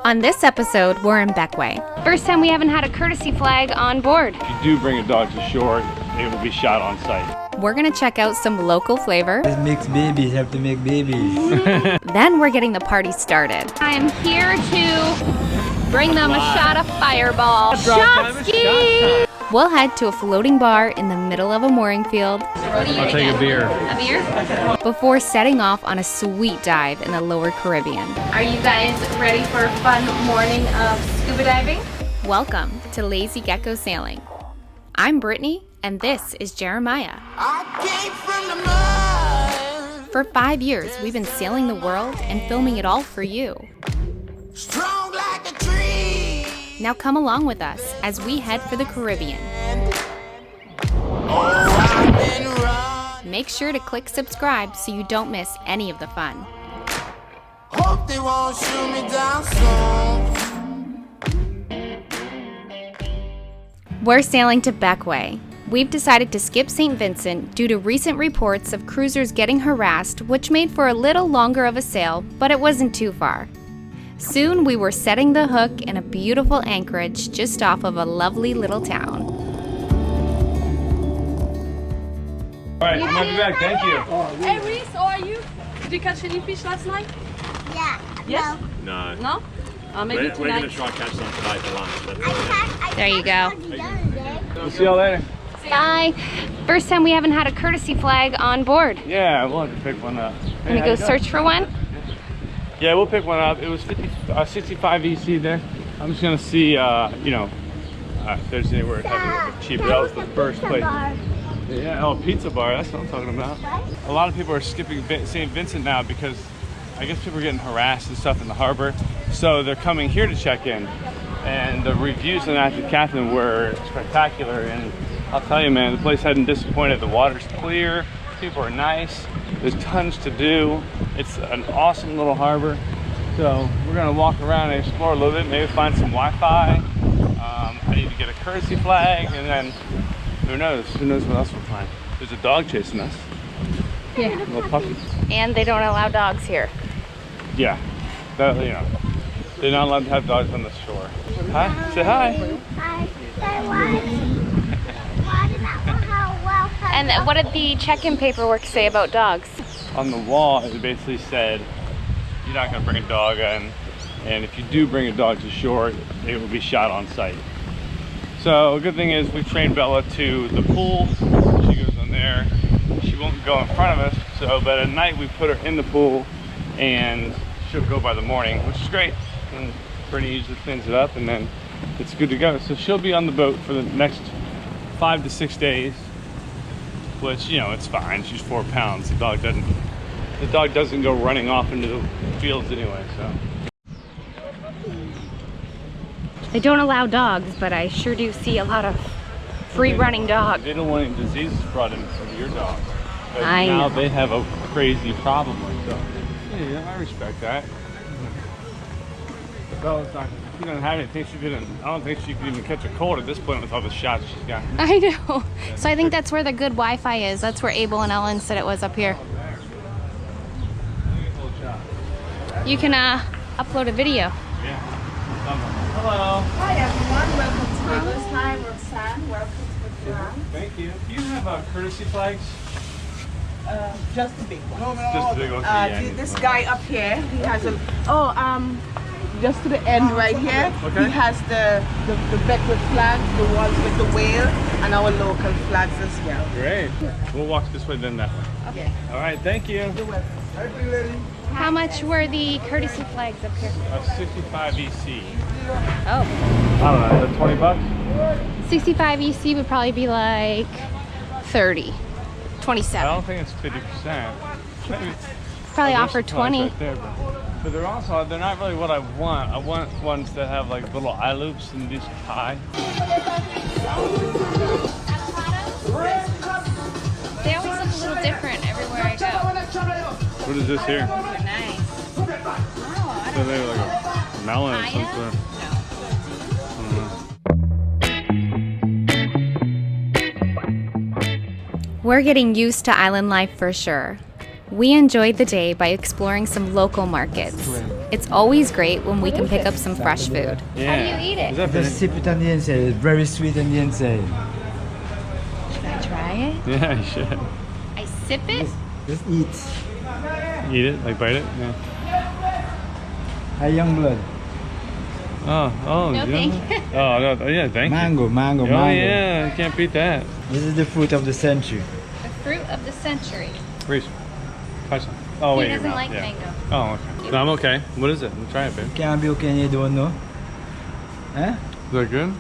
On this episode, we're in Bequia. First time we haven't had a courtesy flag on board. If you do bring a dog to shore, it will be shot on sight. We're gonna check out some local flavor. It makes babies, have to make babies. Then we're getting the party started. I'm here to bring them a shot of Fireball. Shotski! We'll head to a floating bar in the middle of a mooring field. I'll take a beer. A beer? Before setting off on a sweet dive in the lower Caribbean. Are you guys ready for a fun morning of scuba diving? Welcome to Lazy Gecko Sailing. I'm Brittany, and this is Jeremiah. For 5 years, we've been sailing the world and filming it all for you. Strong like a tree. Now come along with us as we head for the Caribbean. Make sure to click subscribe so you don't miss any of the fun. Hope they won't shoot me down soon. We're sailing to Bequia. We've decided to skip St. Vincent due to recent reports of cruisers getting harassed, which made for a little longer of a sail, but it wasn't too far. Soon we were setting the hook in a beautiful anchorage just off of a lovely little town. All right, I'm be back. Thank you. Hey Reese, how are you? Did you catch any fish last night? Yeah. Yes? No. No? Maybe We're tonight. gonna try and catch some tonight for lunch. There you go. We'll see y'all later. Bye. First time we haven't had a courtesy flag on board. Yeah, we'll have to pick one up. Gonna go search for one? Yeah, we'll pick one up. It was 65 EC there. I'm just gonna see, if there's anywhere it's having a little bit cheaper. That was the first place. Yeah, oh, pizza bar. That's what I'm talking about. A lot of people are skipping St. Vincent now because I guess people are getting harassed and stuff in the harbor. So they're coming here to check in. And the reviews on that, the captain, were spectacular. And I'll tell you, man, the place hadn't disappointed. The water's clear. People are nice. There's tons to do. It's an awesome little harbor. So we're gonna walk around and explore a little bit, maybe find some Wi-Fi. I need to get a courtesy flag, and then who knows what else we'll find. There's a dog chasing us. Yeah. A little puppy. And they don't allow dogs here. Yeah, they're not allowed to have dogs on the shore. Hi, say hi. Hi. And what did the check-in paperwork say about dogs? On the wall, it basically said, you're not gonna bring a dog in, and if you do bring a dog to shore, it will be shot on sight. So a good thing is we trained Bella to the pool. She goes in there. She won't go in front of us, but at night we put her in the pool and she'll go by the morning, which is great. And Brittany usually cleans it up and then it's good to go. So she'll be on the boat for the next 5 to 6 days, which, it's fine. She's 4 pounds. The dog doesn't go running off into the fields anyway, so. They don't allow dogs, but I sure do see a lot of free-running dogs. They don't want any diseases brought in from your dog. But I now know. they have a crazy problem with them. Yeah, I respect that. Bella's not, she doesn't have anything. I don't think she could even catch a cold at this point with all the shots she's got. I know. So I think that's where the good Wi-Fi is. That's where Abel and Ellen said it was up here. You can upload a video. Yeah. Hello. Hi everyone, welcome to Mother's Time. Roxanne, welcome to the ground. Thank you. Do you have courtesy flags? Just the big one. Just the big ones. This guy up here, he has just to the end right here, Okay. he has the Bequia flags, the ones with the whale, and our local flags as well. Great. We'll walk this way, then that way. Okay. All right. Thank you. How much were the courtesy flags up here? 65 EC. Oh. I don't know. Is that 20 bucks? 65 EC would probably be like 30. I 27. don't think it's 50%. Maybe. Probably Oh, offer there's flags 20. right there, but they're not really what I want. I want ones that have like little eye loops and these high. They always look a little different everywhere I go. What is this here? They're nice. Oh, I So they're like a melon or Maya? something. We're getting used to island life for sure. We enjoyed the day by exploring some local markets. It's always great when we can pick up some fresh food. Yeah. How do you eat it? Is that Just sip it on the inside. It's very sweet on the inside. Should I try it? Yeah, you should. I sip it? Just eat. Eat it, like bite it? Yeah. Hi, young blood. Oh, No, you thank don't you. know? Oh, no, yeah, thank Mango, mango, you. Oh, mango. yeah, you can't beat that. This is the fruit of the century. The fruit of the century. Reese, try some. Oh, wait, He your doesn't mouth, like yeah. mango. Oh, okay. No, I'm okay. What is it? We'll try it, babe. Can't be okay and you don't know. Huh? Is that good?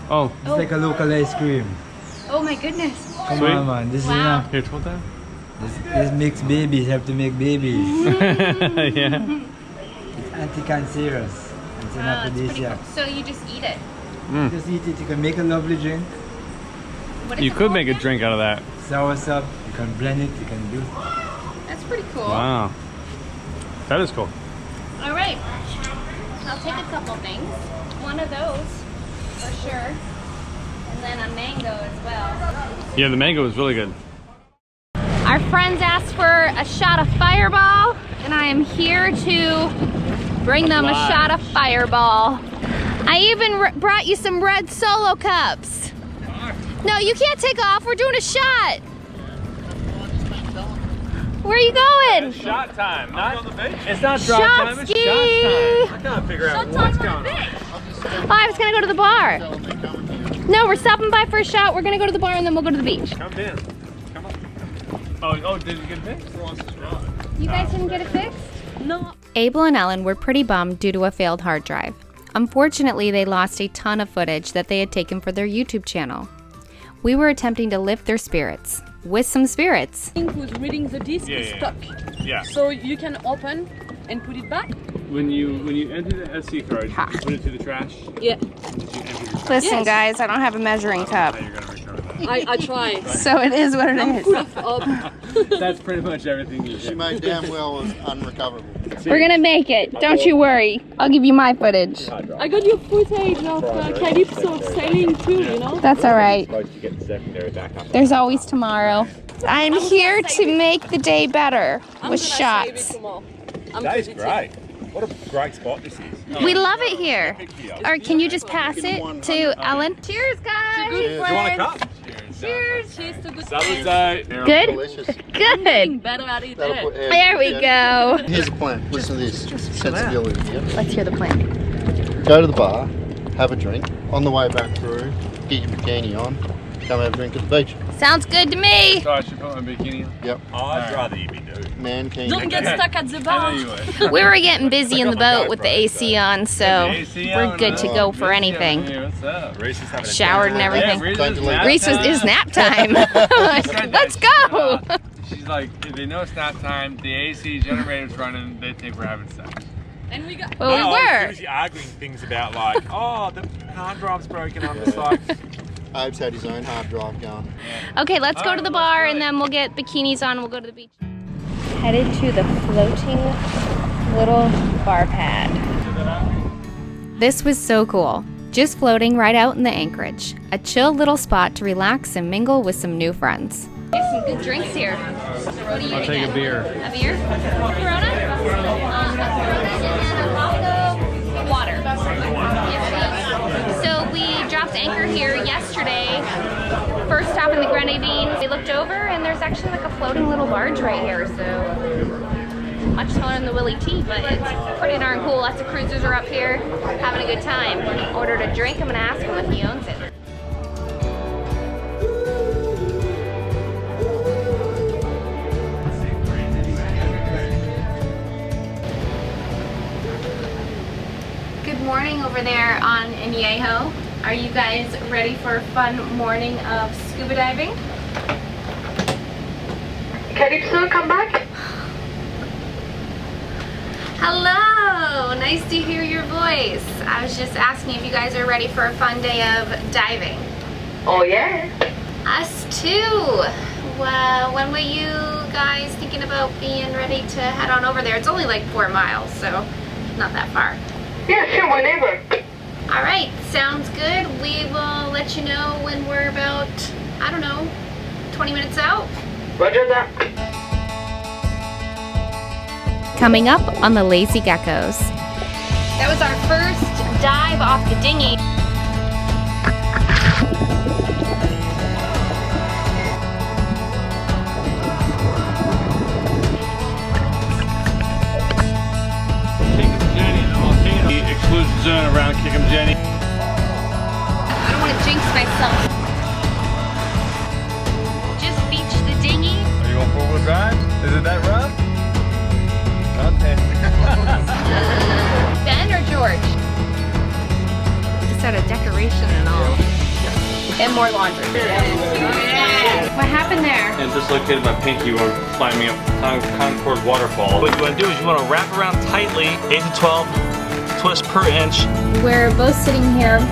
Oh, It's like a local ice cream. Oh my goodness. Come Sweet. on, man. This is Wow. enough. here, hold that. This makes babies have to make babies. Yeah. It's anti-cancerous. It's an Wow, it's pretty cool. aphrodisiac. So you just eat it. Just eat it. You can make a lovely drink. What is You it could called make a again? drink out of that. Soursop. You can blend it. You can do. That's pretty cool. Wow. That is cool. All right. I'll take a couple things. One of those, for sure. And then a mango as well. Yeah, the mango is really good. Our friends asked for a shot of Fireball, and I am here to bring them a Oblige. shot of Fireball. I even brought you some red Solo cups. No, you can't take off. We're doing a shot. Where are you going? Shot time, not it's not drop time, it's Shotski. shot time. I gotta figure out what's going on. Oh, I was gonna go to the bar. No, we're stopping by for a shot. We're gonna go to the bar and then we'll go to the beach. Come in. Come on. Oh, did you get it fixed? You guys didn't get it fixed? No. Abel and Ellen were pretty bummed due to a failed hard drive. Unfortunately, they lost a ton of footage that they had taken for their YouTube channel. We were attempting to lift their spirits. With some spirits. Who's reading the disc is stuck. Yeah. So you can open and put it back. When you enter the SD card, Ha. you put it to the trash. Yeah. You enter your Listen, Yes. guys, I don't have a measuring cup. How you're gonna recover that. I try. So it is what it is. That's pretty much everything you She do. made damn well as unrecoverable. We're gonna make it. Don't you worry. I'll give you my footage. I got your footage of Calypso sailing too, you know? That's all right. There's always tomorrow. I'm here to make the day better with shots. That is great. What a great spot this is. We love it here. Or can you just pass it to Ellen? Cheers, guys. Good Do you want a friends. cup? Cheers. Cheers to good Salute. friends. Good? Delicious. Good. Better at it. That'll put air- There we yeah. go. Here's a plan. Listen to this. Sensibility. Yeah? Let's hear the plan. Go to the bar, have a drink. On the way back through, get your bikini on. Come have a drink at the beach. Sounds good to me. So I should put my bikini on? Yep. I'd rather you be nude. Man king. Don't get stuck at the I bar. know you would. We were getting busy in the boat with the AC on, so AC we're on, good to go for Busy anything. over here, What's up? Reese is having a Showered and everything. Reese Don't is delete. nap Reese was time. is nap time. Let's go. She's like, if they know it's nap time, the AC generator's running, they think we're having sex. And we got. Well, we were. Usually arguing things about like, oh, the hard drive's broken. I'm just like, Abe's had his own hard drive going. Okay, let's go to the bar and then we'll get bikinis on and we'll go to the beach. Headed to the floating little bar pad. This was so cool. Just floating right out in the anchorage. A chill little spot to relax and mingle with some new friends. There's some good drinks here. What are you I'll take a beer. A beer? Corona? A Corona and a Moscow water. Yes, please. So we dropped anchor here yesterday. First stop in the Grenadines. We looked over and there's actually like a floating little barge right here. So much smaller than the Willie T, but it's pretty darn cool. Lots of cruisers are up here having a good time. Ordered a drink. I'm gonna ask him if he owns it. Good morning over there on Inyeho. Are you guys ready for a fun morning of scuba diving? Calypso, come back. Hello! Nice to hear your voice. I was just asking if you guys are ready for a fun day of diving. Oh yeah. Us too! Well, when were you guys thinking about being ready to head on over there? It's only like 4 miles, so not that far. Yeah, sure, whenever. All right, sounds good. We will let you know when we're about, I don't know, 20 minutes out. Roger that. Coming up on the Lazy Geckos. That was our first dive off the dinghy. Jenny, the volcano. The exclusion zone around Kickham Jenny. I don't want to jinx myself. Just beached the dinghy. Are you on four-wheel drive? Is it that rough? Okay. Ben or George? Just out of decoration and all. And more laundry. What happened there? And dislocated my pinky when climbing up Concord Waterfall. What you want to do is you want to wrap around tightly, 8 to 12 twists per inch. We're both sitting here.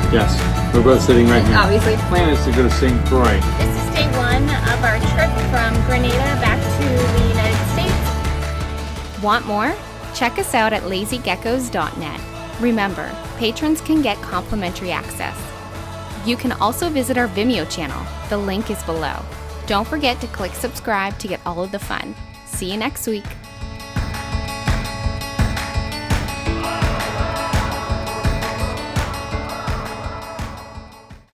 Yes, we're both sitting right here. Obviously. The plan is to go to St. Croix. This is day one of our trip from Grenada back to the United States. Want more? Check us out at lazygeckos.net. Remember, patrons can get complimentary access. You can also visit our Vimeo channel. The link is below. Don't forget to click subscribe to get all of the fun. See you next week.